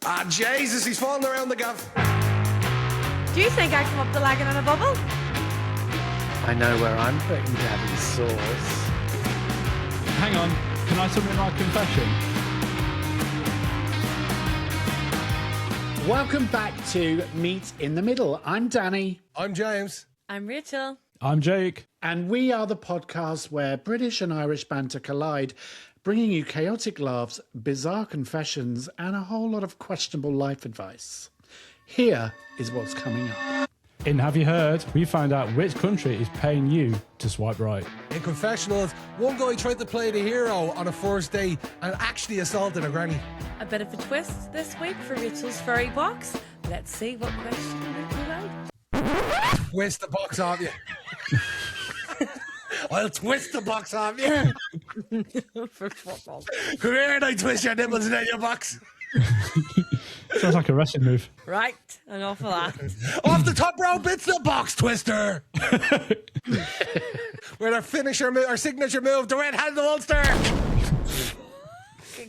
Ah, Jesus, he's falling around the gaff. Do you think I come up the lagging in a bubble? I know where I'm putting Daddy's sauce. Hang on, can I submit my confession? Welcome back to Meet in the Middle. I'm Danny. I'm James. I'm Rachel. I'm Jake. And we are the podcast where British and Irish banter collide, bringing you chaotic laughs, bizarre confessions, and a whole lot of questionable life advice. Here is what's coming up. In Have You Heard, we found out which country is paying you to swipe right. In Confessionals, one guy tried to play the hero on a first date and actually assaulted a granny. A bit of a twist this week for Rachel's Furry Box. Let's see what question we pull out. Twist the box off you. I'll twist the box off you. For football. Come here and I twist your nipples in your box. Sounds like a wrestling move. Right, enough of that. Off the top rope, it's the box twister. With our finisher move, our signature move, the red-handed ulster.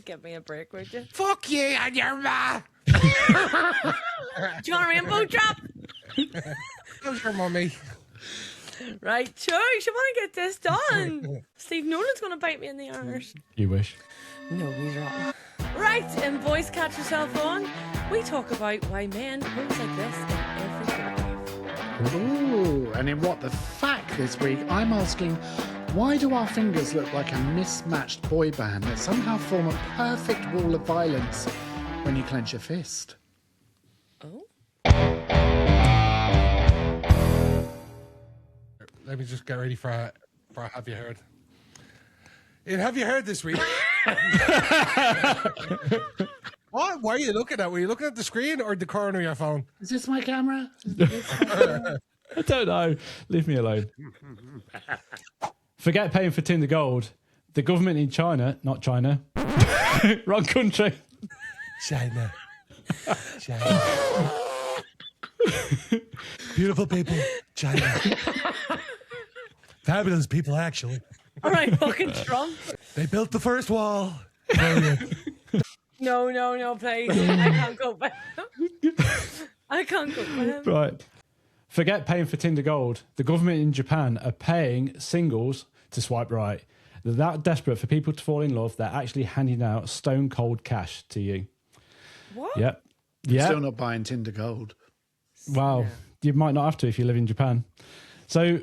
Give me a break, would you? Fuck you and your ma. Do you want a rainbow drop? How's your mummy? Right, sure, you want to get this done. Steve Nolan's going to bite me in the arse. You wish. No, he's wrong. Right, in Boys Catch Yourself On, we talk about why men pose like this in every photograph. Ooh, and in What the Fact this week, I'm asking, why do our fingers look like a mismatched boy band that somehow form a perfect wall of violence when you clench your fist? Oh? Let me just get ready for a Have You Heard. In Have You Heard this week? What? Why are you looking at? Were you looking at the screen or the corner of your phone? Is this my camera? I don't know. Leave me alone. Forget paying for Tinder Gold. The government in China, not China, wrong country. China. China. Beautiful people. China. Fabulous people, actually. All right, fucking Trump. They built the first wall. No, please. I can't go back. I can't go back. Right. Forget paying for Tinder Gold. The government in Japan are paying singles to swipe right. They're that desperate for people to fall in love, they're actually handing out stone cold cash to you. What? Yep. Yeah. Still not buying Tinder Gold. Wow. You might not have to if you live in Japan. So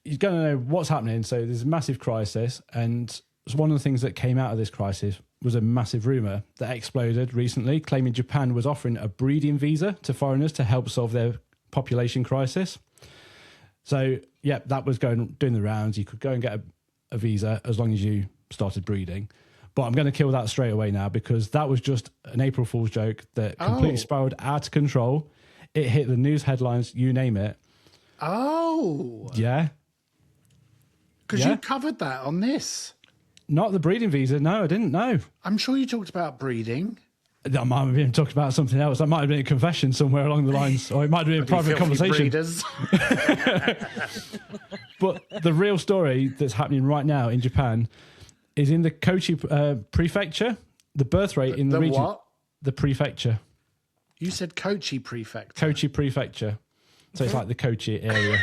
you're going to know what's happening. So there's a massive crisis. And one of the things that came out of this crisis was a massive rumour that exploded recently, claiming Japan was offering a breeding visa to foreigners to help solve their population crisis. So, yeah, that was doing the rounds. You could go and get a visa as long as you started breeding. But I'm going to kill that straight away now because that was just an April Fool's joke that completely spiraled out of control. It hit the news headlines, you name it. Oh. Yeah. Because you covered that on this. Not the breeding visa. No, I didn't know. I'm sure you talked about breeding. I might have been talking about something else. That might have been a confession somewhere along the lines, or it might have been a private conversation. But the real story that's happening right now in Japan is in the Kochi prefecture. The birth rate in the region. What? The prefecture. You said Kochi prefecture. Kochi prefecture. So it's like the Kochi area.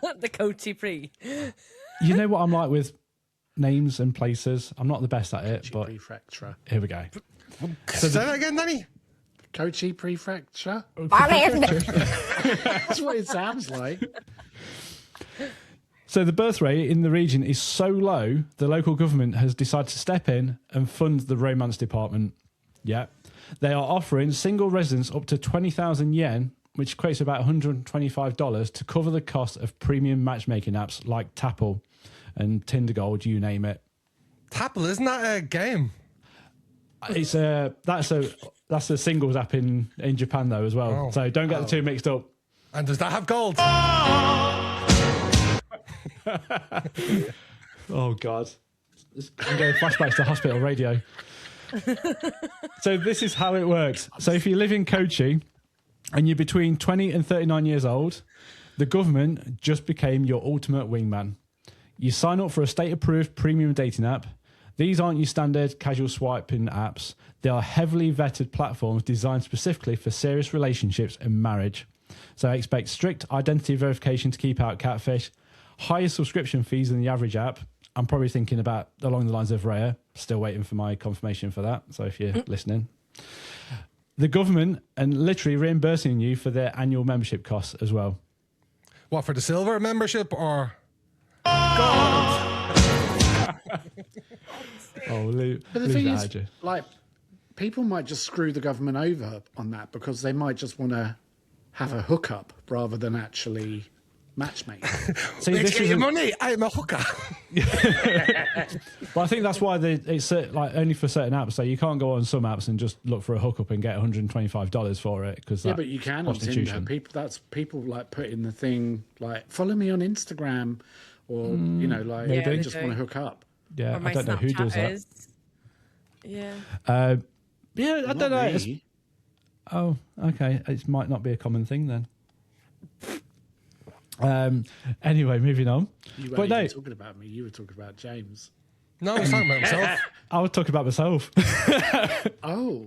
But The Kochi Pre. you know what I'm like with names and places. I'm not the best at it, but Prefecture. here we go. Say that again, Danny. Kochi prefecture. That's what it sounds like. So the birth rate in the region is so low, the local government has decided to step in and fund the romance department. Yeah. They are offering single residents up to 20,000 yen, which equates to about $125 to cover the cost of premium matchmaking apps like Tapple and Tinder Gold, you name it. Tapple, isn't that a game? It's that's a singles app in Japan though as well. Oh. So don't get the two mixed up. And does that have gold? Oh God. I'm going flashbacks to hospital radio. So this is how it works. So if you live in Kochi and you're between 20 and 39 years old, the government just became your ultimate wingman. You sign up for a state-approved premium dating app. These aren't your standard casual swiping apps. They are heavily vetted platforms designed specifically for serious relationships and marriage. So I expect strict identity verification to keep out catfish, higher subscription fees than the average app. I'm probably thinking about along the lines of Raya. Still waiting for my confirmation for that. So if you're listening. The government and literally reimbursing you for their annual membership costs as well. What, for the silver membership or? God. But the thing is, like, people might just screw the government over on that because they might just want to have a hookup rather than actually matchmake. See, Let's this get is your money. I'm a hooker. But I think that's why it's like only for certain apps. So you can't go on some apps and just look for a hookup and get $125 for it because Yeah, but you can on Tinder. People like put in the thing like follow me on Instagram, or you know, like they just want to hook up. Yeah, Or my I don't know who Snapchat does that. is. Yeah. Yeah, I don't know. Not It's- me. Oh, okay. It might not be a common thing then. Anyway, moving on. You But weren't no, even talking about me. You were talking about James. No, he's talking about himself. I was talking about myself. Oh,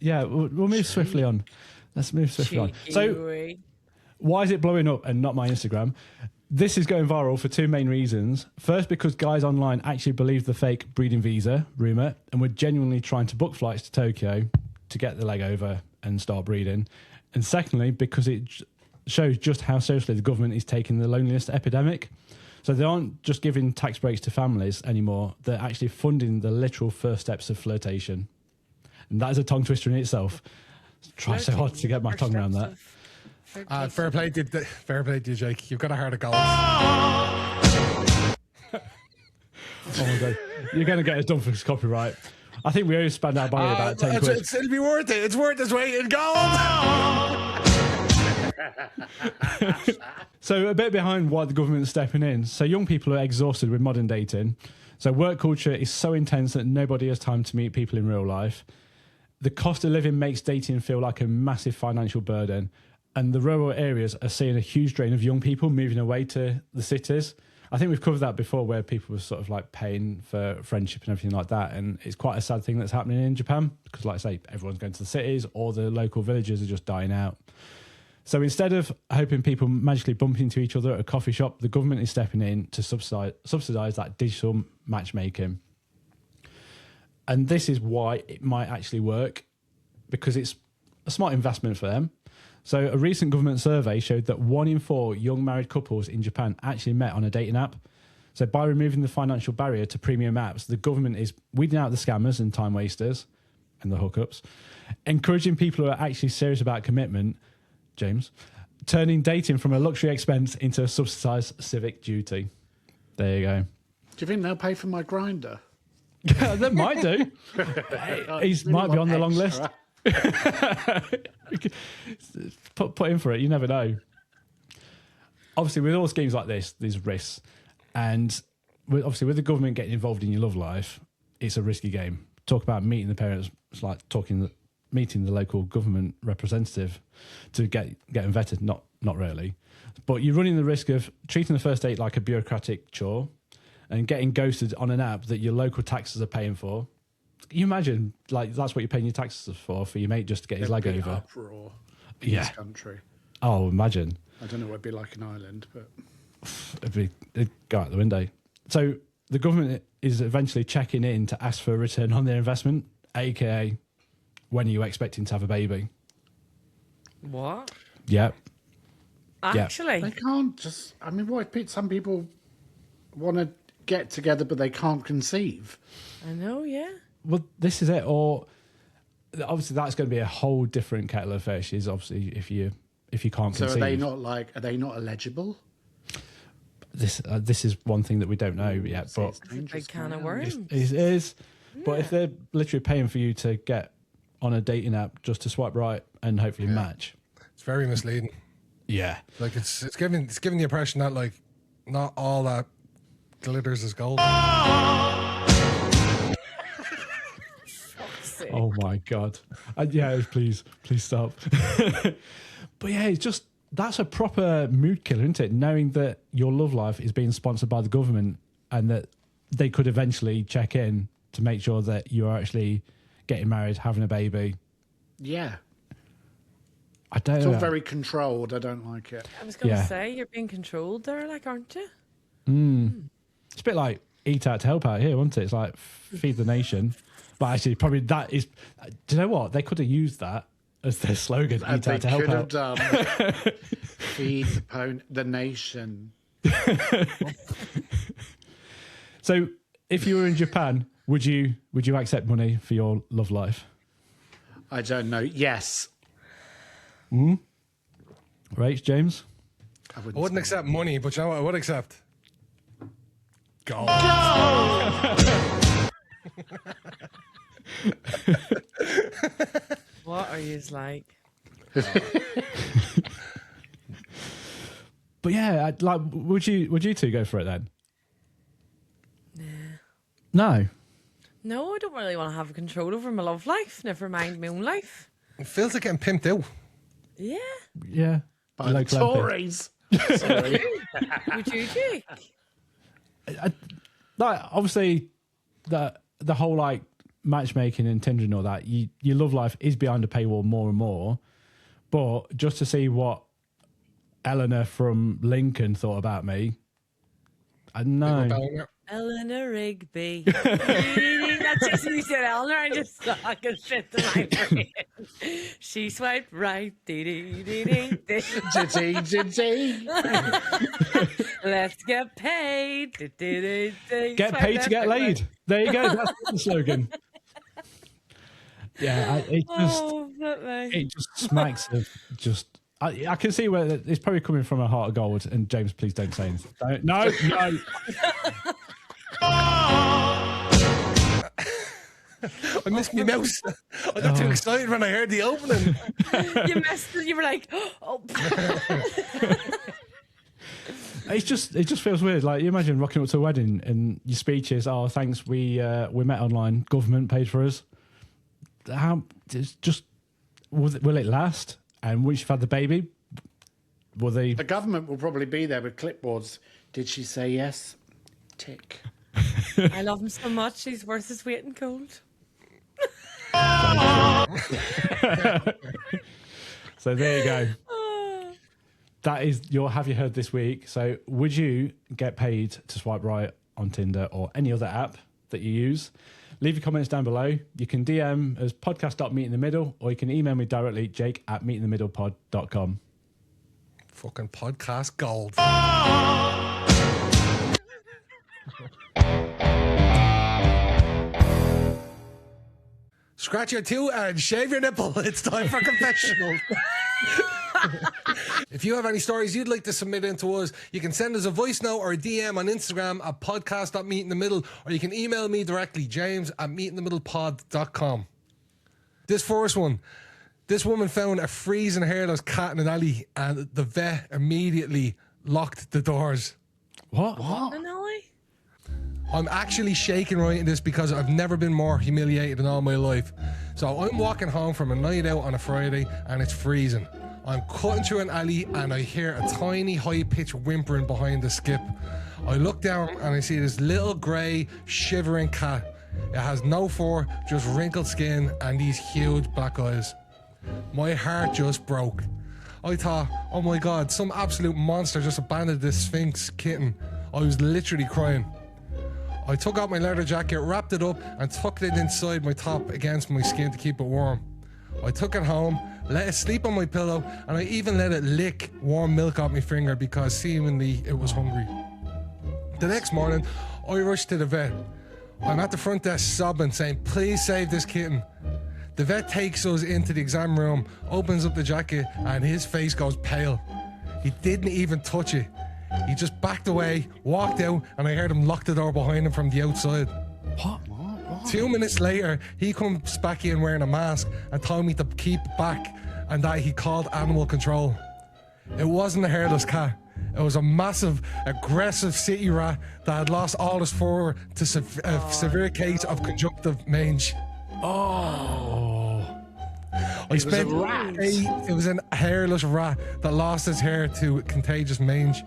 Yeah, we'll move swiftly on. Let's move swiftly on. So, Cheeky. why is it blowing up and not my Instagram? This is going viral for two main reasons. First, because guys online actually believe the fake breeding visa rumour and were genuinely trying to book flights to Tokyo to get the leg over and start breeding. And secondly, because it shows just how seriously the government is taking the loneliness epidemic. So they aren't just giving tax breaks to families anymore. They're actually funding the literal first steps of flirtation. And that is a tongue twister in itself. Try so hard to get my tongue around that. Fair play to you, Jake. You've got a heart of gold. Oh my God. You're going to get us done for this copyright. I think we only spent our money about 10 quid. It'll be worth it. It's worth its weight in gold. So a bit behind why the government's stepping in. So young people are exhausted with modern dating. So work culture is so intense that nobody has time to meet people in real life. The cost of living makes dating feel like a massive financial burden. And the rural areas are seeing a huge drain of young people moving away to the cities. I think we've covered that before, where people were sort of like paying for friendship and everything like that. And it's quite a sad thing that's happening in Japan because, like I say, everyone's going to the cities or the local villages are just dying out. So instead of hoping people magically bump into each other at a coffee shop, the government is stepping in to subsidise that digital matchmaking. And this is why it might actually work, because it's a smart investment for them. So a recent government survey showed that 1 in 4 young married couples in Japan actually met on a dating app. So by removing the financial barrier to premium apps, the government is weeding out the scammers and time wasters and the hookups, encouraging people who are actually serious about commitment, James, turning dating from a luxury expense into a subsidised civic duty. There you go. do you think they'll pay for my grinder? They might do. He might be on the long list. Put in for it. You never know. Obviously, with all schemes like this, there's risks, and obviously with the government getting involved in your love life, it's a risky game. Talk about meeting the parents. It's like meeting the local government representative to get vetted. Not really, but you're running the risk of treating the first date like a bureaucratic chore and getting ghosted on an app that your local taxes are paying for. Can you imagine, like, that's what you're paying your taxes for your mate just to get his leg There'd be over? uproar in this country. Oh, imagine. I don't know what it'd be like in Ireland, but It'd go out the window. So the government is eventually checking in to ask for a return on their investment, aka when are you expecting to have a baby? What? Yeah. Actually? they can't just. I mean, what if some people want to get together but they can't conceive? I know, yeah. Well, this is it. Or obviously that's going to be a whole different kettle of fish. Is obviously if you can't So conceive. are they not eligible? This is one thing that we don't know yet, but It's a big can of worms. it is. But if they're literally paying for you to get on a dating app just to swipe right and hopefully match, It's very misleading. yeah. Like it's giving the impression that like not all that glitters is gold. Oh my god. Yeah, please stop. But yeah, it's just that's a proper mood killer, isn't it? Knowing that your love life is being sponsored by the government and that they could eventually check in to make sure that you are actually getting married, having a baby. Yeah. I don't It's know. all very controlled. I don't like it. I was going to Yeah. say, you're being controlled there, like, aren't you? It's a bit like eat out to help out here, wasn't it? It's like feed the nation. But actually, probably that is. Do you know what? They could have used that as their slogan. And Eat they out to help could have out. done feed the nation. So, if you were in Japan, would you accept money for your love life? I don't know. Yes. Right, James? I I wouldn't accept money, but you know what I would accept? Gold. What are you like? But yeah, like, would you two go for it then? No. No, I don't really want to have control over my love life. Never mind my own life. It feels like getting pimped out. Yeah. Yeah. By the Local MP. Tories. Sorry. Would you, Jake? Like, obviously, the whole like matchmaking and Tinder and all that, your love life is behind a paywall more and more. But just to see what Eleanor from Lincoln thought about me, I know. Eleanor Rigby. That's just when you said Eleanor, I just stuck a shit to my brain. She swiped right. Dee-dee-dee-dee-dee. Jitty. Let's get paid. Dee-dee-dee-dee. Get Swipe paid to left, get swipe laid. right. There you go. That's the slogan. Yeah, it just smacks of just. I can see where it's probably coming from a heart of gold. And James, please don't say anything. No. I missed my mouse. I got too excited when I heard the opening. You messed it. You were like, oh. It just feels weird. Like, you imagine rocking up to a wedding and your speech is, "Oh, thanks, we met online. Government paid for us." How? It's just will it last? And once you've had the baby, will they? The government will probably be there with clipboards. Did she say yes? Tick. I love him so much. He's worth his weight in gold. So there you go. That is your Have You Heard this week. So would you get paid to swipe right on Tinder or any other app that you use? Leave your comments down below. You can DM as podcast.meetinthemiddle, or you can email me directly, jake@meetinthemiddlepod.com. Fucking podcast gold. Scratch your toe and shave your nipple. It's time for Confessionals. If you have any stories you'd like to submit in to us, you can send us a voice note or a DM on Instagram at podcast.meetinthemiddle, or you can email me directly, james@meetinthemiddlepod.com. This first one. This woman found a freezing hairless cat in an alley, and the vet immediately locked the doors. What? An alley? I'm actually shaking writing this because I've never been more humiliated in all my life. So I'm walking home from a night out on a Friday and it's freezing. I'm cutting through an alley and I hear a tiny high-pitched whimpering behind the skip. I look down and I see this little grey shivering cat. It has no fur, just wrinkled skin and these huge black eyes. My heart just broke. I thought, oh my God, some absolute monster just abandoned this Sphinx kitten. I was literally crying. I took out my leather jacket, wrapped it up and tucked it inside my top against my skin to keep it warm. I took it home, let it sleep on my pillow, and I even let it lick warm milk off my finger because seemingly it was hungry. The next morning, I rushed to the vet. I'm at the front desk sobbing, saying, please save this kitten. The vet takes us into the exam room, opens up the jacket, and his face goes pale. He didn't even touch it. He just backed away, walked out, and I heard him lock the door behind him from the outside. What? 2 minutes later, he comes back in wearing a mask and told me to keep back and that he called animal control. It wasn't a hairless cat. It was a massive, aggressive city rat that had lost all his fur to a severe case of conjunctive mange. Oh. It was a hairless rat that lost his hair to contagious mange.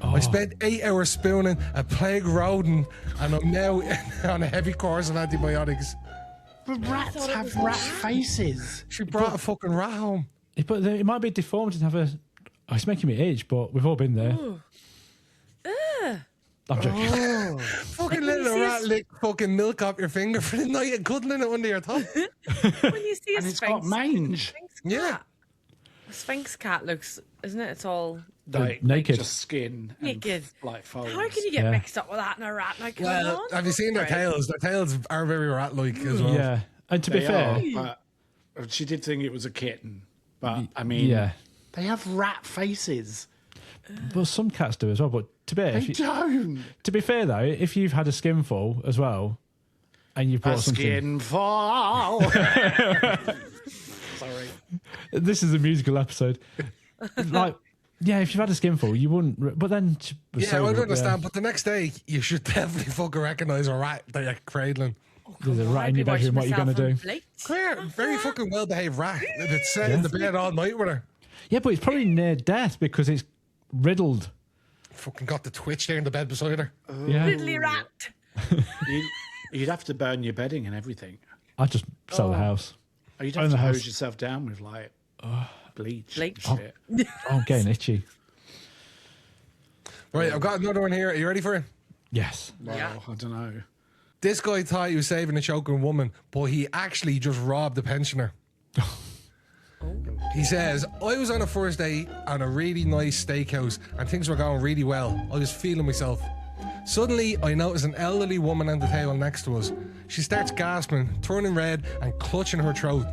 I spent 8 hours spooning a plague rodent, and I'm now on a heavy course of antibiotics. But rats have rat faces. She brought a fucking rat home. But it might be deformed and have a. Oh, it's making me itch, but we've all been there. I'm joking. Fucking letting a rat lick fucking milk off your finger for the night and cuddling it under your tongue. When you see a And it's sphinx, got mange. Sphinx Yeah. cat. A sphinx cat looks, isn't it? It's all Like naked. just skin. And, naked. like folds. How can you get Yeah. mixed up with that and a rat? Like, come Well, on. have you seen their tails? Their tails are very rat-like as well. Yeah. And to be They fair, are, but she did think it was a kitten. But I mean, yeah. they have rat faces. Well, some cats do as well. But to be, They don't. to be fair though, if you've had a skinful as well, and you've brought A something, skin fall. Sorry. this is a musical episode. Like, yeah, if you've had a skinful, you wouldn't. But then, Yeah, I would understand, but the next day, you should definitely fucking recognise a rat that you're cradling. There's a rat in your bedroom. What are you gonna do? Clear, very fucking well-behaved rat that's sat in the bed all night with her. Yeah, but it's probably near death because it's riddled. Fucking got the twitch there in the bed beside her. Yeah, Diddly rat. You'd have to burn your bedding and everything. I'd just sell the house. Or you'd Own have to the house. hose yourself down with like bleach. Bleach. and shit. Oh, I'm getting itchy. Right, I've got another one here. Are you ready for it? Yes. Well, Yeah. I don't know. This guy thought he was saving a choking woman, but he actually just robbed a pensioner. He says, I was on a first date on a really nice steakhouse and things were going really well. I was feeling myself. Suddenly, I notice an elderly woman on the table next to us. She starts gasping, turning red and clutching her throat.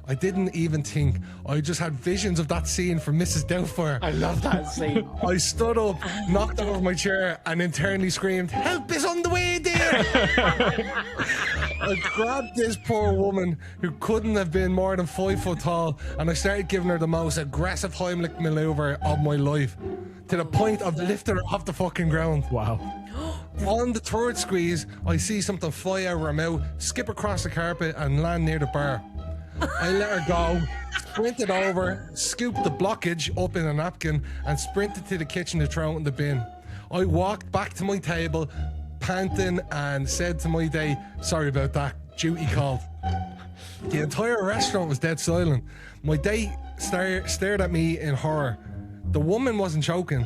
I didn't even think. I just had visions of that scene from Mrs. Doubtfire. I love that scene. I stood up, knocked over my chair, and internally screamed, "Help is on the way, dear!" I grabbed this poor woman who couldn't have been more than 5 foot tall, and I started giving her the most aggressive Heimlich maneuver of my life, to the point of lifting her off the fucking ground. Wow. On the third squeeze, I see something fly out of her mouth, skip across the carpet, and land near the bar. I let her go, sprinted over, scooped the blockage up in a napkin, and sprinted to the kitchen to throw it in the bin. I walked back to my table, panting, and said to my date, "Sorry about that, duty called." The entire restaurant was dead silent. My date stared at me in horror. The woman wasn't choking.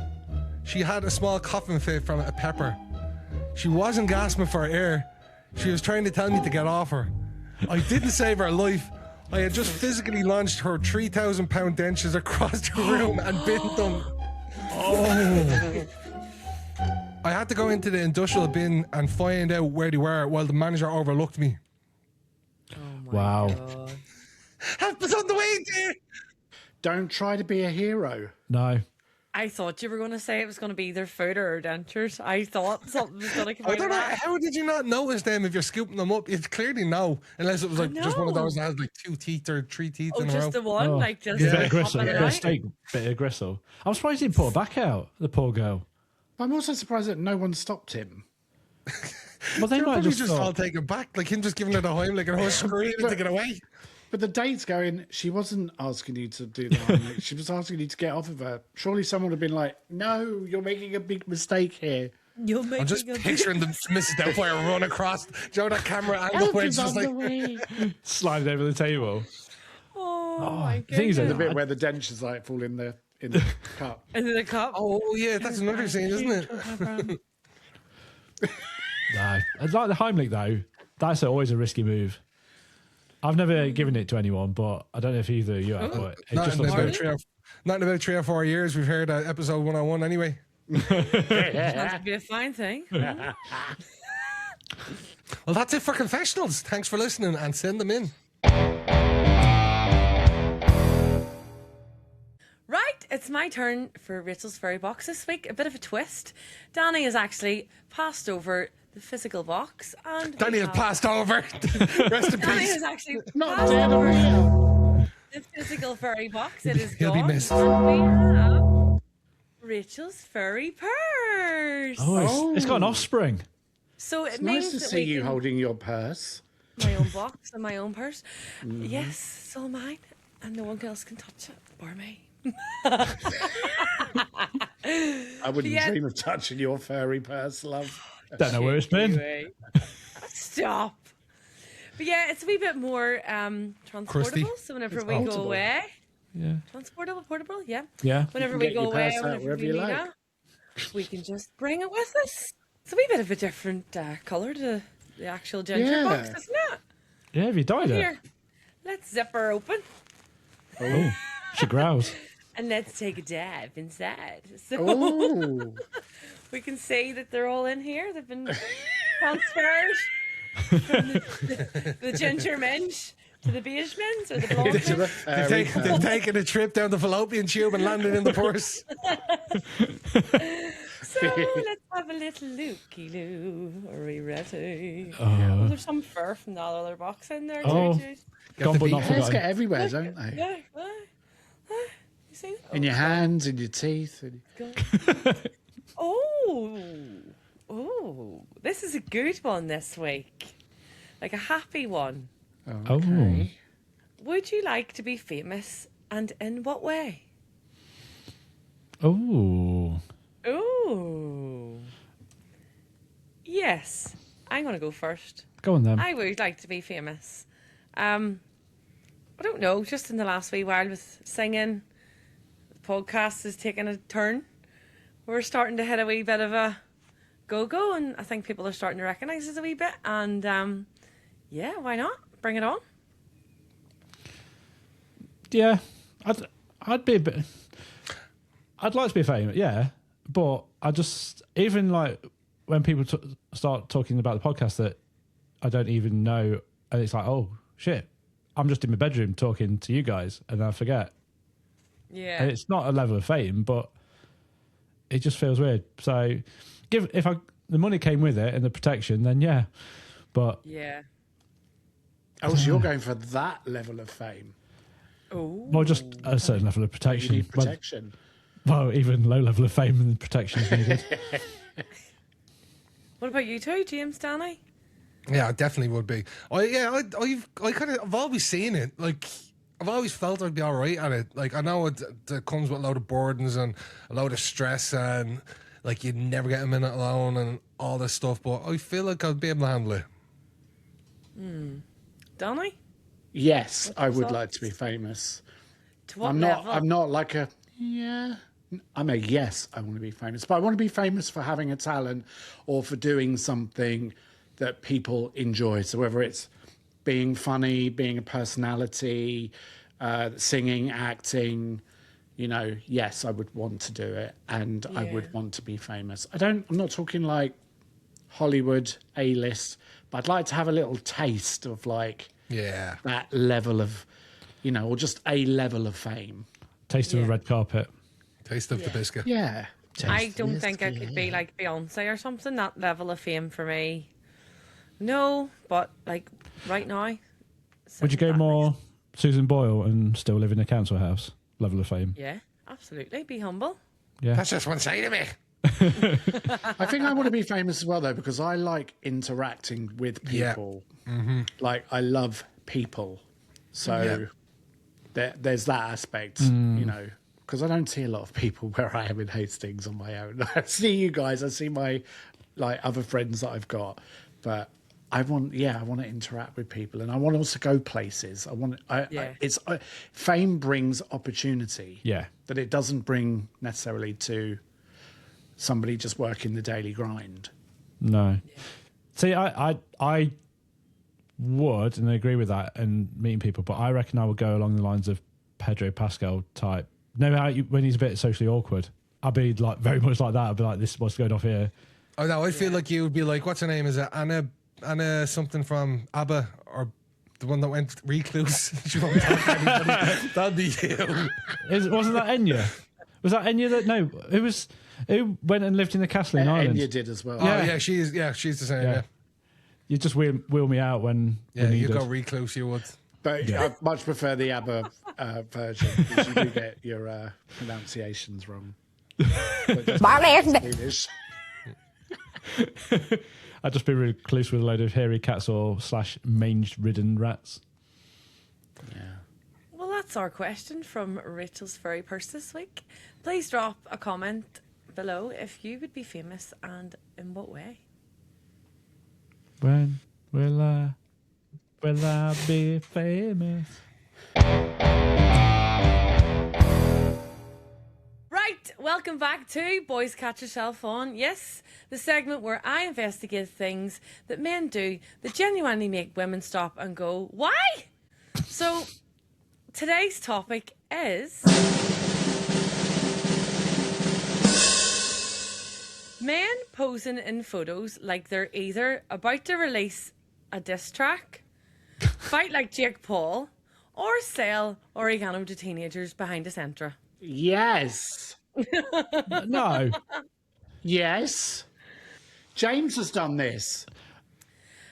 She had a small coughing fit from a pepper. She wasn't gasping for air. She was trying to tell me to get off her. I didn't save her life. I had just physically launched her 3,000-pound dentures across the room and bitten them. Oh. I had to go into the industrial bin and find out where they were while the manager overlooked me. Wow. Help us on the way, dear! Don't try to be a hero. No. I thought you were going to say it was going to be either food or dentures. I thought something was going to come I out don't of know. that. How did you not notice them if you're scooping them up? You'd clearly know, unless it was like just one of know. those that has like 2 teeth or 3 teeth Oh, in a row. just the one? Oh. Like, just Bit Yeah. of aggressive. popping it Bit of out? steak. Bit of aggressive. I'm surprised he didn't put her back out, the poor girl. I'm also surprised that no one stopped him. Well, they They're might probably just just all thought, taken back, like him just giving her the Heimlich and her screaming to get away. But the date's going, she wasn't asking you to do that. She was asking you to get off of her. Surely someone would have been like, no, you're making a big mistake here. You're I'm making just a picturing the Mrs. Doubtfire run across, Joe, that camera angle Help where is it's just on like, the way. sliding over the table. Oh, my the thing is that goodness. The bit where the dentures like fall in the cup. Into the cup. oh yeah, that's another scene, isn't it? No. Like the Heimlich, though, that's always a risky move. I've never given it to anyone, but I don't know if either of you have. But it Not just in, looks about like, 3 or 4 years, we've heard episode 101 anyway. That'd be a fine thing. Well, that's it for Confessionals. Thanks for listening and send them in. Right, it's my turn for Rachel's Furry Box this week. A bit of a twist. Danny has actually passed over the physical box, and Danny has passed over. Rest in Danny peace. has actually Not passed dead over or the physical furry box. It is He'll be gone. missed. And we have Rachel's Furry Purse. it's got an offspring. So it It's means nice to that see we you can- holding your purse. my own box and my own purse. Yes, it's all mine, and no one else can touch it or me. I wouldn't Yeah. dream of touching your furry purse, love. Don't know where it's been. Anyway. Stop. But yeah, it's a wee bit more transportable. So whenever we go portable. away, Yeah. transportable, portable, yeah. Yeah. Whenever can we get go your away, purse out whenever wherever we you need like. it, we can just bring it with us. It's a wee bit of a different colour to the actual Denture box, Yeah. isn't it? Yeah, have you dyed it? Here, let's zip her open Oh, she growls. and let's take a dive inside. So Oh, we can see that they're all in here. They've been transferred from the ginger minge to the beige minge or the blonde to the minge. furry purse. They've taken a trip down the fallopian tube and landed in the purse. So let's have a little looky-loo. Are we ready? Oh, there's some fur from that other box in there Oh. too. Gone but not Hairs forgotten. get everywhere, don't they? Yeah, you see? In your hands, in your teeth. Oh, this is a good one this week. Like a happy one. Okay. Would you like to be famous, and in what way? Oh. Ooh. Yes, I'm going to go first. Go on then. I would like to be famous. I don't know, just in the last wee while with singing, the podcast is taking a turn. We're starting to hit a wee bit of a go-go, and I think people are starting to recognise us a wee bit. And yeah, why not? Bring it on. Yeah, I'd be a bit. I'd like to be famous, yeah, but I just even like when people start talking about the podcast that I don't even know, and it's like, oh shit, I'm just in my bedroom talking to you guys, and I forget. Yeah. And it's not a level of fame, but it just feels weird. So, if the money came with it and the protection, then yeah, but Yeah. Oh, so you're going for that level of fame. Oh. well, just a certain level of You protection. need protection. Well, even low level of fame and protection is needed. What about you two, James, Danny? Yeah, it definitely would be. I've always seen it. Like, I've always felt I'd be all right at it. Like, I know it comes with a load of burdens and a load of stress, and like you'd never get a minute alone and all this stuff. But I feel like I'd be able to handle it. Danny? Yes, I would thoughts? like to be famous. To what I'm level? not like a yeah. I'm a yes, I want to be famous. But I want to be famous for having a talent or for doing something that people enjoy. So whether it's being funny, being a personality, singing, acting, you know, yes, I would want to do it, and I Yeah. would want to be famous. I'm not talking like Hollywood A-list, but I'd like to have a little taste of like Yeah. that level of, you know, or just a level of fame. Taste of a Yeah. red carpet. Taste of the biscuit. Yeah. I don't think I could be like Beyonce or something, that level of fame for me. No, but like right now. Would you go that more Susan Boyle and still live in a council house level of fame? Yeah, absolutely. Be humble. Yeah. That's just one side of me. I think I want to be famous as well, though, because I like interacting with Yeah. people. Like, I love people. So there's that aspect, you know, because I don't see a lot of people where I am in Hastings on my own. I see you guys, I see my like other friends that I've got, but I want to interact with people, and I want to also go places. Fame brings opportunity. Yeah. That it doesn't bring necessarily to somebody just working the daily grind. No. See, I would, and I agree with that, and meeting people, but I reckon I would go along the lines of Pedro Pascal type. No, when he's a bit socially awkward, I'd be like very much like that. I'd be like, this is what's going off here. Oh no, I feel like you would be like, what's her name? Is it Anna something from ABBA, or the one that went recluse? She won't talk to anybody. That'd be you. Wasn't that Enya? Was that Enya that? No, who went and lived in the castle in Ireland? And you did as well. Oh yeah, she's the same. Yeah, You just wheel me out when you needed. go recluse. You would. But I much prefer the ABBA version, because you do get your pronunciations wrong. Swedish. I'd just be really close with a load of hairy cats or / mange-ridden rats. Yeah. Well, that's our question from Rachel's Furry Purse this week. Please drop a comment below if you would be famous and in what way. When will I be famous? Right, welcome back to Boys Catch Yourself On. Yes, the segment where I investigate things that men do that genuinely make women stop and go, why? So, today's topic is men posing in photos like they're either about to release a diss track, fight like Jake Paul, or sell oregano to teenagers behind a Sentra. Yes. No. Yes. James has done this.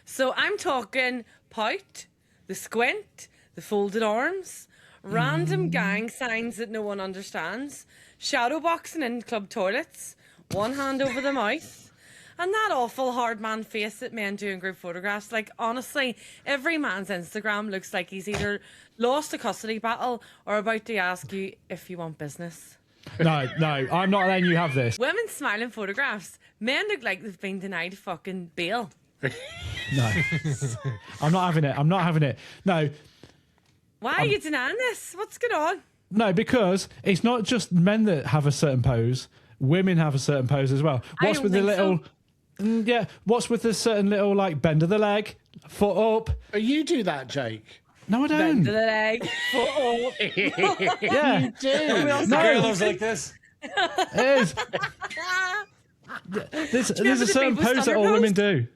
So I'm talking pout, the squint, the folded arms, random gang signs that no one understands, shadow boxing in club toilets, one hand over the mouth, and that awful hard man face that men do in group photographs. Like, honestly, every man's Instagram looks like he's either lost a custody battle or about to ask you if you want business. No, I'm not letting you have this. Women smile in photographs. Men look like they've been denied fucking bail. No. I'm not having it. No. Why are you denying this? What's going on? No, because it's not just men that have a certain pose. Women have a certain pose as well. I don't with the think little... Yeah, what's with the certain little, like, bend of the leg, foot up? Oh, you do that, Jake. No, I don't. Bend the leg, foot up. Yeah. You do. Girl loves like this. It is. There's a certain people pose that all stunner women do.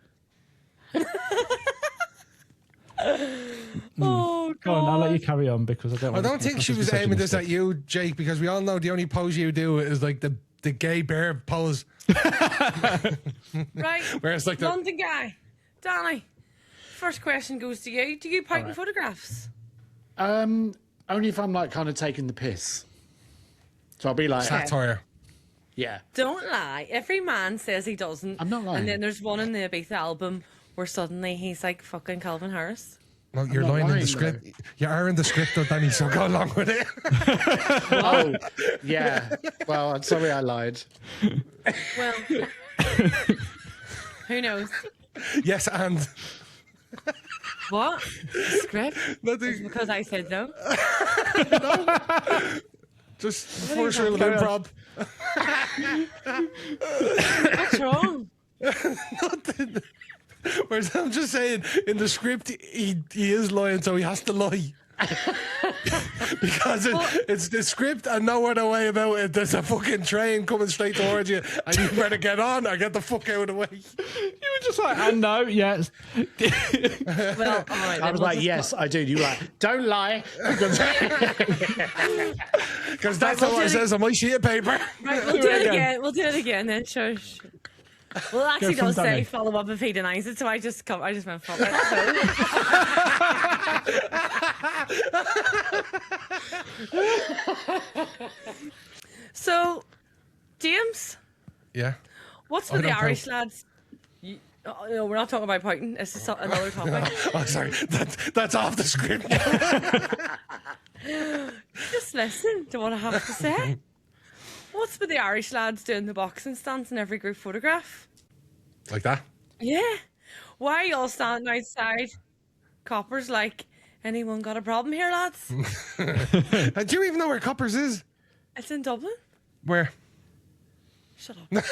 Oh, Go on, I'll let you God. carry on because I don't I want don't think she was aiming this at you, Jake, because we all know the only pose you do is like the gay bear pose. Right. Where it's like the... London guy. Danny, first question goes to you. Do you pout in photographs? Only if I'm like kind of taking the piss. So I'll be like, Satire. yeah. Don't lie. Every man says he doesn't. I'm not lying. And then there's one in the Ibiza album where suddenly he's like fucking Calvin Harris. Well, you're not lying in lying, the script. You are in the script, though, Danny, so go along with it. Oh, yeah. Well, I'm sorry I lied. Well, who knows? Yes, and... What? The script? Nothing. Because I said no. Just first rule of improv. What's wrong? Nothing. Whereas I'm just saying, in the script, he is lying, so he has to lie. Because it's the script and no other way about it. There's a fucking train coming straight towards you, and you better get on or get the fuck out of the way. You were just like, and no, yes. Well, all right. I was like, yes, I do. You were like, don't lie. Because that's what it says on my sheet of paper. Right, we'll do it again. We'll do it again then. Sure. Well, it actually from does say Danny. follow up if he denies it, so I just went fuck it. So, James, Yeah. what's I with the don't Irish pout. lads? No, we're not talking about pouting. This is another topic. Oh, sorry. That's off the script. Just listen to what I have to say. What's with the Irish lads doing the boxing stance in every group photograph? Like that? Yeah. Why are you all standing outside? Coppers like, anyone got a problem here, lads? And do you even know where Coppers is? It's in Dublin. Where? Shut up. It's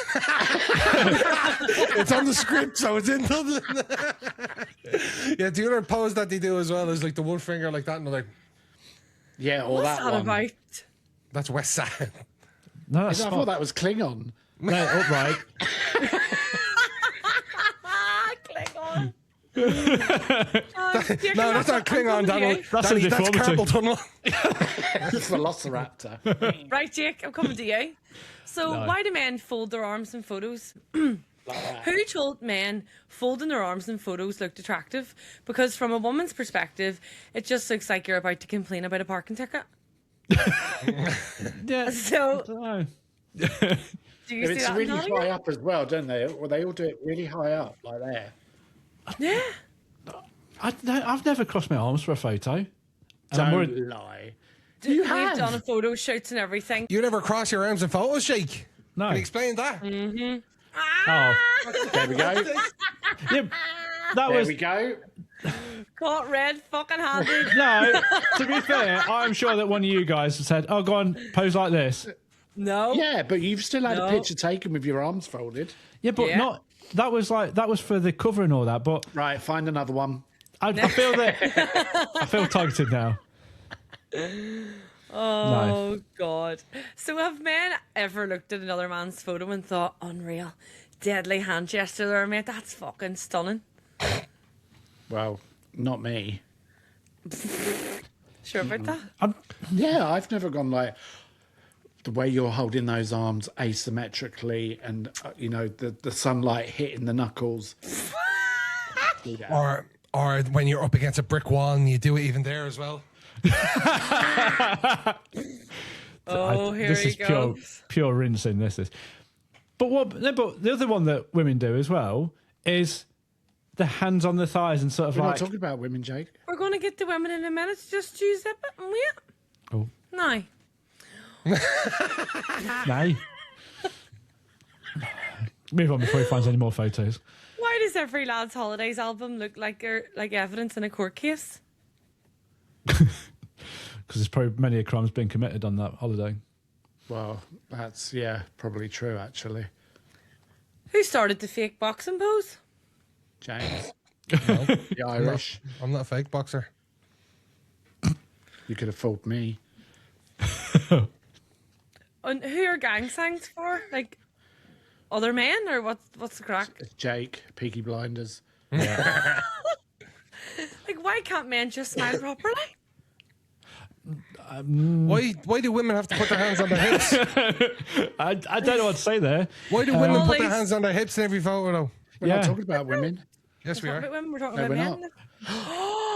on the script, so it's in Dublin. Yeah, the other pose that they do as well is like the one finger like that, and they're like, Yeah, or What's that that one. about? that's West Side. No, I that's thought not. that was Klingon. No, upright. Click on. No, that's not Klingon, Donald. That's Danny, a that's deformity. carpal tunnel. It's Velociraptor. Right, Jake, I'm coming to you. So, why do men fold their arms in photos? Who told men folding their arms in photos looked attractive? Because from a woman's perspective, it just looks like you're about to complain about a parking ticket. Yeah. So, No. do you see It's that? really Nottingham? high up as well, don't they? Well, they all do it really high up, like there. Yeah. I've never crossed my arms for a photo. And I'm Don't worried- lie. We've done photo shoots and everything. You never cross your arms in photos, Jake. No. Can you explain that? Oh, There we go. yeah, that There was we go. Caught red fucking handed. no. To be fair, I'm sure that one of you guys said, "Oh, go on, pose like this." No. Yeah, but you've still had a No. picture taken with your arms folded. Yeah, but Yeah. not. That was for the cover and all that. But Right, find another one. I feel that I feel targeted now. Oh, God. So have men ever looked at another man's photo and thought, unreal, deadly hand gesture there, mate, that's fucking stunning. Well, not me. Sure about that? Yeah, I've never gone like the way you're holding those arms asymmetrically and, the sunlight hitting the knuckles. Do that. Or when you're up against a brick wall and you do it even there as well. Oh, here this he is goes. pure rinsing. This is. But the other one that women do as well is the hands on the thighs and sort of We're like. not talking about women, Jake. We're going to get the women in a minute. Just use that button, wait. Oh, No. nay. Move on before he finds any more photos. Why does every lad's holidays album look like evidence in a court case? Because there's probably many a crime's been committed on that holiday. Well, that's, probably true, actually. Who started the fake boxing pose? James. The Irish. I'm not a fake boxer. You could have fooled me. And who are gang signs for? Like other men, or what's the crack? Jake, Peaky Blinders. Like, why can't men just smile properly? Why do women have to put their hands on their hips? I don't know what to say there. Why do women put their Always. hands on their hips in every photo though? We're Yeah. not talking about women. Yes, we We're are. talking about women, we're talking No, about we're men.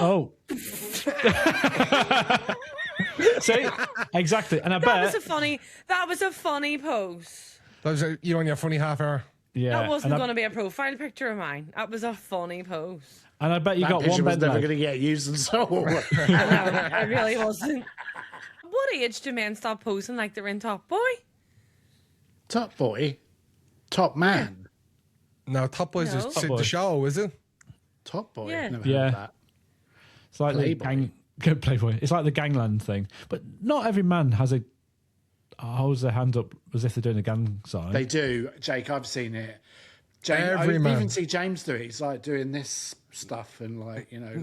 Oh. See? Exactly. And I That bet. was a funny pose. Those are you on your funny half hour. Yeah. That wasn't and I, going to be a profile picture of mine. That was a funny pose. and I bet you That got picture one was bed never leg. going to get used and so on. I really wasn't. What age do men stop posing like they're in Top Boy? Top boy. Top man. No, Top Boy's No. just Top Boy. the show, is it? Top boy. Yeah. I've never Yeah. heard that. It's like Playboy. the Playboy. It's like the gangland thing. But not every man holds their hand up as if they're doing a gang sign. They do, Jake. I've seen it. James, Every I man. even see James do it. He's like doing this stuff and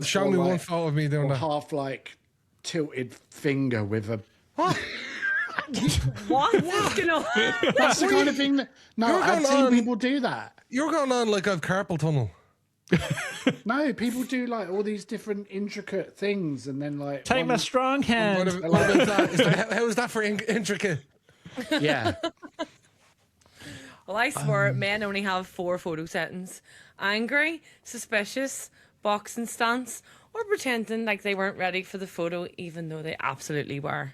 Show or me like- one photo of me doing or that. half like tilted finger with a. What is going on? That's the kind of thing that. No, You're I've going seen on- people do that. You're going on like I've carpal tunnel. No, people do like all these different intricate things, and then like Take my one- strong hand. What is that? How is that for intricate? Yeah, Well, I swear men only have 4 photo settings: angry, suspicious, boxing stance, or pretending like they weren't ready for the photo even though they absolutely were.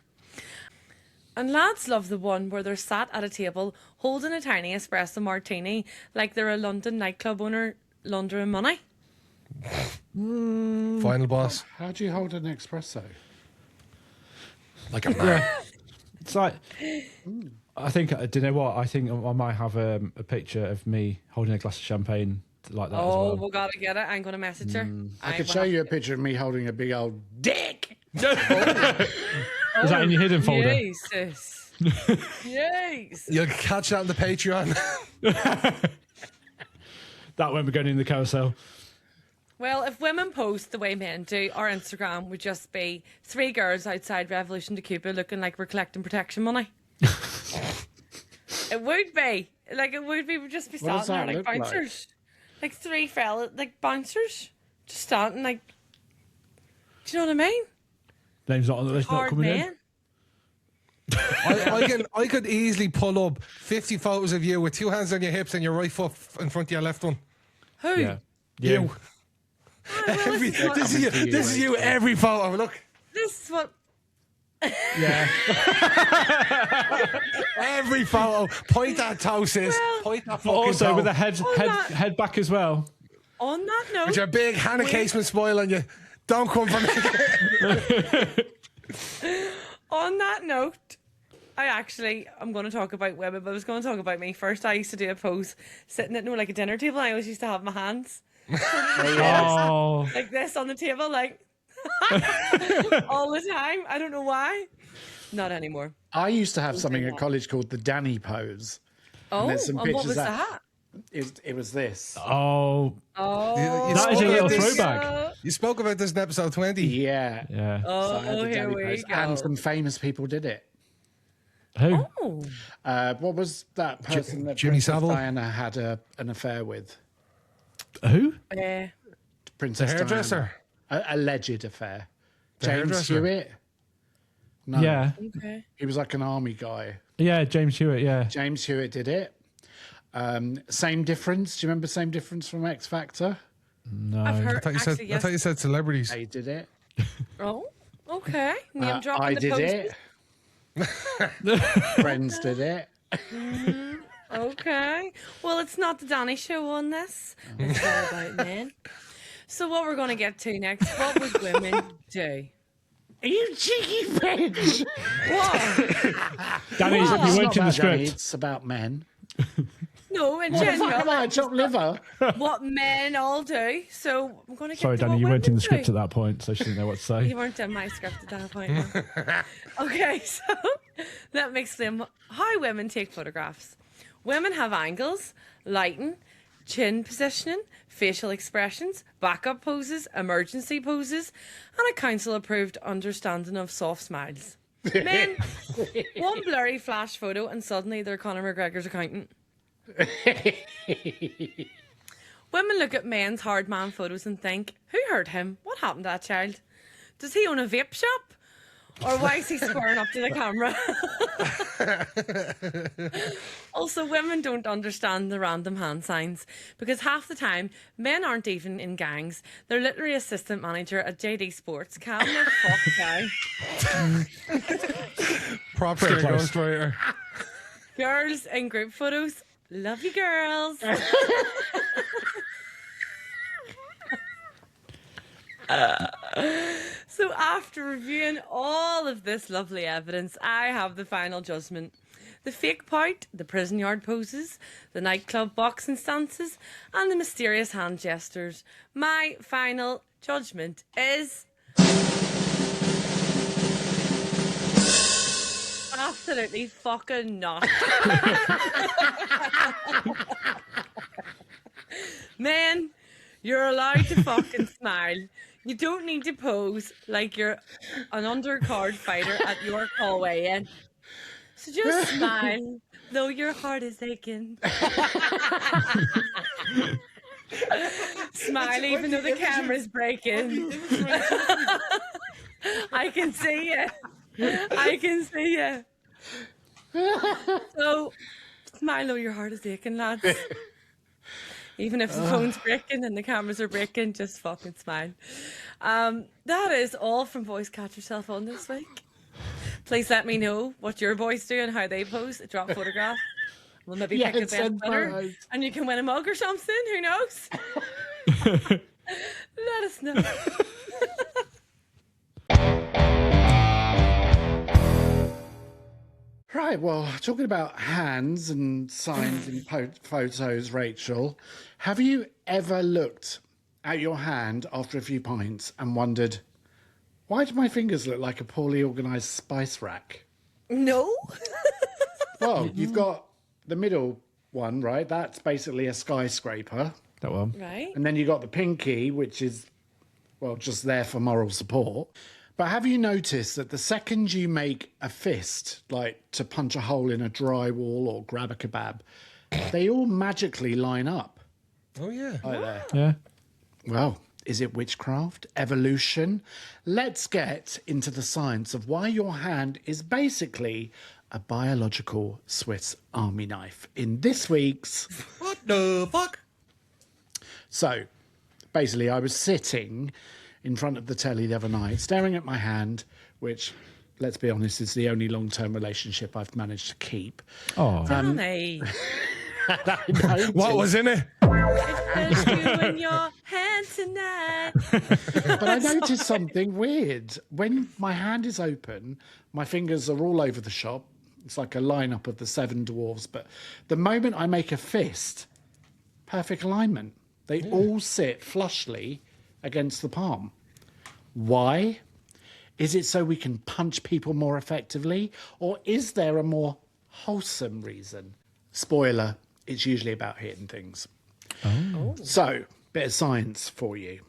And lads love the one where they're sat at a table holding a tiny espresso martini like they're a London nightclub owner laundering money. Final boss. how do you hold an espresso? Like a man. It's like, I think, do you know what? I think I might have a picture of me holding a glass of champagne like that as Oh, well. we gotta get it. I'm gonna message her. I could show you a picture of me holding a big old dick. Is that in your hidden folder? Jesus. Yes. You'll catch that on the Patreon. That won't be going in the carousel. Well, if women post the way men do, our Instagram would just be 3 girls outside Revolution to Cuba looking like we're collecting protection money. It would be. Like, it would be. We'd just be What does standing there that like look like? bouncers. Like 3 fellas, like bouncers. Just standing like. Do you know what I mean? Name's not on the list, not Hard coming in. men. I could easily pull up 50 photos of you with 2 hands on your hips and your right foot in front of your left one. Who? Yeah. You. Oh, well, Every, this is what- this is you. This is you. Every photo. Look. This is what. Yeah. Every photo. Point that toe, sis. Well- Point that But fucking also toe. with a head that- head back as well. On that note. With your big Hannah Casement spoil on you. Don't come for me. On On that note, I'm going to talk about women, but I was going to talk about me first. I used to do a pose sitting at like a dinner table. I always used to have my hands Oh, like this on the table, like all the time. I don't know why. Not anymore. I used to have something at college called the Danny pose. Oh, there's some and what pictures was that- that? It was this. Oh, that is a spoke little about this- throwback. You spoke about this in episode 20. Yeah. Yeah. Oh, I had the here Danny we pose, go. and some famous people did it. Who? Oh, What was that person that Jimmy Princess Savile? Diana had an affair with? Who? yeah. Princess The hairdresser. Diana. Alleged affair. The James hairdresser. Hewitt. No, Yeah. Okay. he was like an army guy. Yeah, James Hewitt, yeah. James Hewitt did it. Same Difference. Do you remember Same Difference from X Factor? No. I've heard. I thought you said celebrities. They did it. Oh, okay. Name dropping I the did poses. it. Friends did it. Okay. Well, it's not the Danny show on this. It's all about men. So what we're going to get to next, what would women do? Are you cheeky bitch? What? Danny, What? you It's weren't not in the about Danny, script. it's about men. No, in What the fuck am I, general, chopped liver? what men all do. So I'm going to get Sorry, to Danny, what you weren't in women the script do. at that point, so she didn't know what to say. You weren't in my script at that point. No. Okay, so let me explain how women take photographs. Women have angles, lighting, chin positioning, facial expressions, backup poses, emergency poses, and a council-approved understanding of soft smiles. Men, one blurry flash photo and suddenly they're Conor McGregor's accountant. Women look at men's hard man photos and think, who hurt him? What happened to that child? Does he own a vape shop? Or why is he squaring up to the camera? Also, women don't understand the random hand signs because half the time, men aren't even in gangs. They're literally assistant manager at JD Sports. Calm the fuck down. Props to Pretty a close. ghostwriter. Girls in group photos. Love you, girls. So after reviewing all of this lovely evidence, I have the final judgment. The fake pout, the prison yard poses, the nightclub boxing stances, and the mysterious hand gestures. My final judgment is... absolutely fucking not. Man, you're allowed to fucking smile. You don't need to pose like you're an undercard fighter at York Hallway in. So just smile, though your heart is aching. Smile even though the camera's breaking. I can see you. I can see you. So, smile though your heart is aching, lads. Even if the phone's breaking and the cameras are breaking, just fucking smile. That is all from Boys Catch Yourself On this week. Please let me know what your boys do and how they pose. Drop photographs. We'll maybe pick a best send winner. photos. And you can win a mug or something. Who knows? Let us know. Right, well, talking about hands and signs in photos, Rachel, have you ever looked at your hand after a few pints and wondered, why do my fingers look like a poorly organised spice rack? No. Well, you've got the middle one, right? That's basically a skyscraper. That one. Right. And then you got the pinky, which is, well, just there for moral support. But have you noticed that the second you make a fist, like to punch a hole in a dry wall or grab a kebab, they all magically line up? Oh, yeah. Right there. Yeah. Well, is it witchcraft? Evolution? Let's get into the science of why your hand is basically a biological Swiss Army knife in this week's... What the fuck? So, basically, I was sitting in front of the telly the other night, staring at my hand, which, let's be honest, is the only long-term relationship I've managed to keep. Oh, Danny. What was in it? There's you in your hand tonight. But I noticed something weird. When my hand is open, my fingers are all over the shop. It's like a lineup of the 7 dwarves. But the moment I make a fist, perfect alignment. They all sit flushly against the palm. Why? Is it so we can punch people more effectively? Or is there a more wholesome reason? Spoiler, it's usually about hitting things. Oh. So, bit of science for you.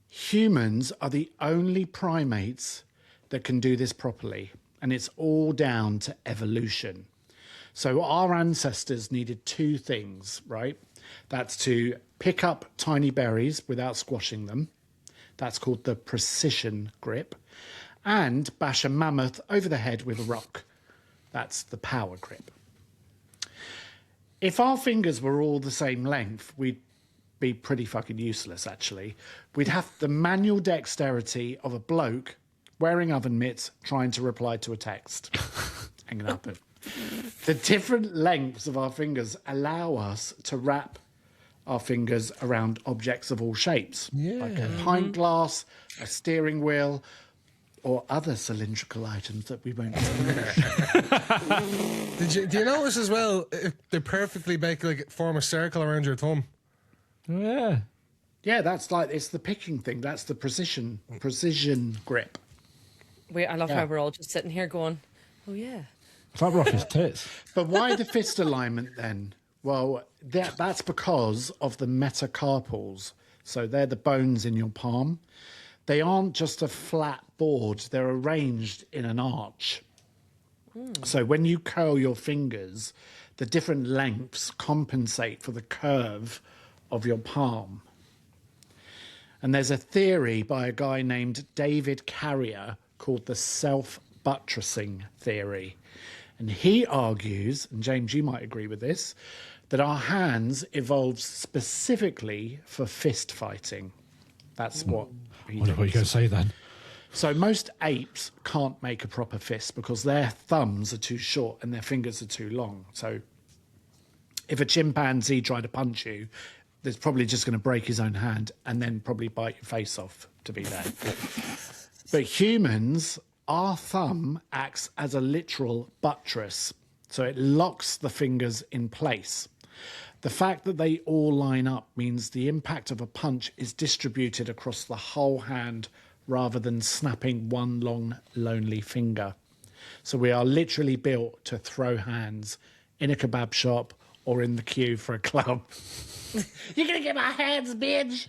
Humans are the only primates that can do this properly, and it's all down to evolution. So our ancestors needed 2 things, right? That's to pick up tiny berries without squashing them. That's called the precision grip. And bash a mammoth over the head with a rock. That's the power grip. If our fingers were all the same length, we'd be pretty fucking useless, actually. We'd have the manual dexterity of a bloke wearing oven mitts trying to reply to a text. Ain't gonna happen. The different lengths of our fingers allow us to wrap our fingers around objects of all shapes, like a pint glass, a steering wheel, or other cylindrical items that we won't mention. Do you notice as well, they perfectly form a circle around your thumb? Oh, yeah. Yeah, that's like, it's the picking thing. That's the precision grip. Wait, I love how we're all just sitting here going, oh yeah. It's like Rocky's tits. But why the fist alignment then? Well, that's because of the metacarpals. So they're the bones in your palm. They aren't just a flat board. They're arranged in an arch. So when you curl your fingers, the different lengths compensate for the curve of your palm. And there's a theory by a guy named David Carrier called the self-buttressing theory. And he argues, and James, you might agree with this, that our hands evolved specifically for fist fighting. That's what he What are you going to say then? So most apes can't make a proper fist because their thumbs are too short and their fingers are too long. So if a chimpanzee tried to punch you, there's probably just going to break his own hand and then probably bite your face off, to be there. But humans, our thumb acts as a literal buttress. So it locks the fingers in place. The fact that they all line up means the impact of a punch is distributed across the whole hand rather than snapping one long, lonely finger. So we are literally built to throw hands in a kebab shop or in the queue for a club. You're going to get my hands, bitch!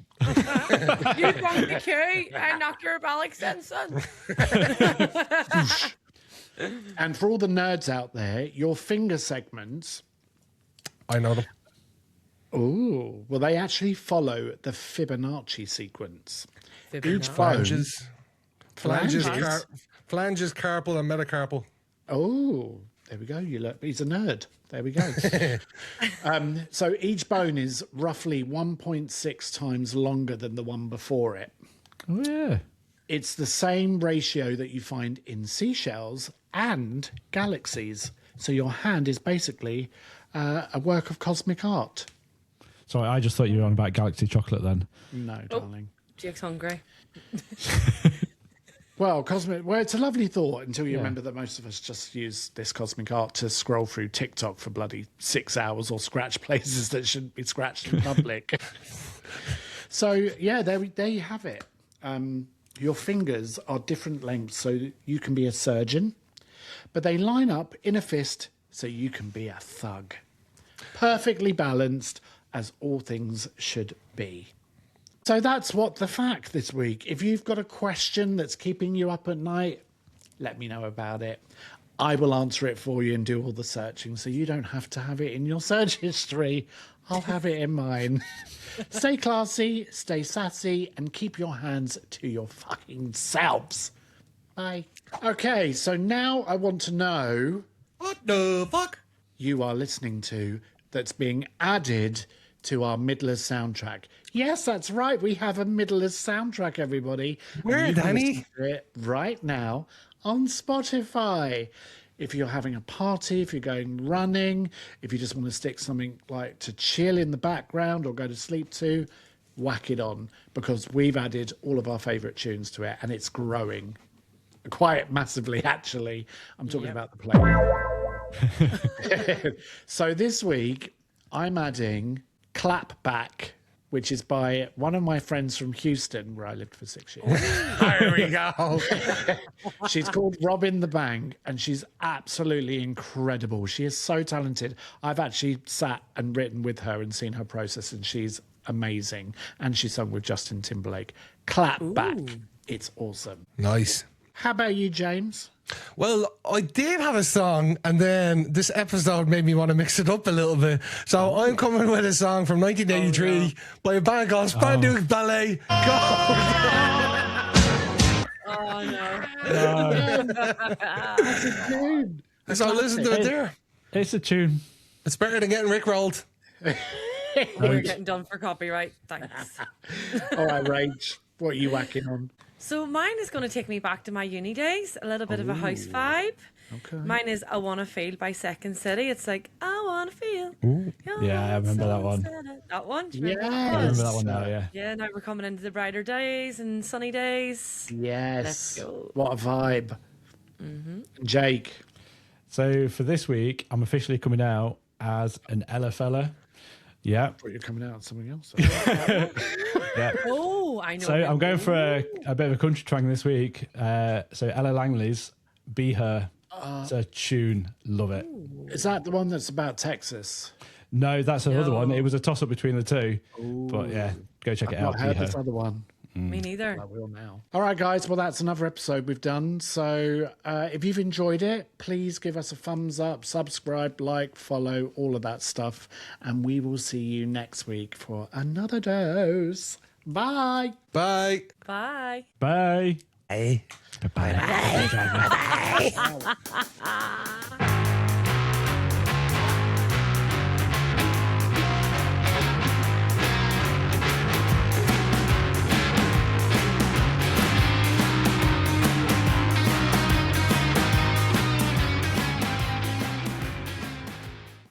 You broke the queue and knock your bollocks in, son. And for all the nerds out there, your finger segments... I know them. Oh, well, they actually follow the Fibonacci sequence. Each bone... Flanges, carpal, and metacarpal. Oh, there we go. He's a nerd. There we go. So each bone is roughly 1.6 times longer than the one before it. Oh, yeah. It's the same ratio that you find in seashells and galaxies. So your hand is basically a work of cosmic art. Sorry, I just thought you were on about Galaxy Chocolate then. No, darling. Jake's hungry. Well, it's a lovely thought until you remember that most of us just use this cosmic art to scroll through TikTok for bloody 6 hours or scratch places that shouldn't be scratched in public. So, yeah, there you have it. Your fingers are different lengths, so you can be a surgeon, but they line up in a fist so you can be a thug. Perfectly balanced, as all things should be. So that's what the fact this week. If you've got a question that's keeping you up at night, let me know about it. I will answer it for you and do all the searching, so you don't have to have it in your search history. I'll have it in mine. Stay classy, stay sassy, and keep your hands to your fucking selves. Bye. Okay, so now I want to know What the fuck? you are listening to that's being added to our Middlers soundtrack. Yes, that's right. We have a Middlers soundtrack, everybody. Where, You can Danny? listen to it right now on Spotify. if you're having a party, if you're going running, if you just want to stick something like to chill in the background or go to sleep to, whack it on, because we've added all of our favourite tunes to it and it's growing quite massively, actually. I'm talking about the playlist. So this week, I'm adding Clap Back, which is by one of my friends from Houston, where I lived for 6 years. There we go. She's called Robin the Bang, and she's absolutely incredible. She is so talented. I've actually sat and written with her and seen her process, and she's amazing. And she sung with Justin Timberlake. Clap Back. It's awesome. Nice. How about you, James? Well, I did have a song, and then this episode made me want to mix it up a little bit. So I'm coming with a song from 1983 by a band called Spanduk Ballet. Go! Oh, no. So listen to it there. It's a tune. It's better than getting rickrolled. We're getting done for copyright. Thanks. All right, Rach, what are you whacking on? So mine is going to take me back to my uni days, a little bit of a house vibe. Okay. Mine is I Wanna Feel by Second City. It's like, I wanna feel. Yeah, I remember that one. That one? Do you remember Yes. that I one? remember that one now, yeah. Yeah, now we're coming into the brighter days and sunny days. Yes. Let's go. What a vibe. Jake. So for this week, I'm officially coming out as an Ella fella. Yeah. I thought you're coming out on something else. Yeah. Oh, I know. So him. I'm going for a bit of a country twang this week. So Ella Langley's Be Her. It's a tune. Love it. Is that the one that's about Texas? No, that's another No. one. It was a toss up between the two. But yeah, go check it I've out. not Be heard Her. this other one. Me neither. I will now. All right, guys. Well, that's another episode we've done. So if you've enjoyed it, please give us a thumbs up, subscribe, like, follow, all of that stuff. And we will see you next week for another dose. Bye. Bye. Bye. Bye. Hey. Bye. Bye.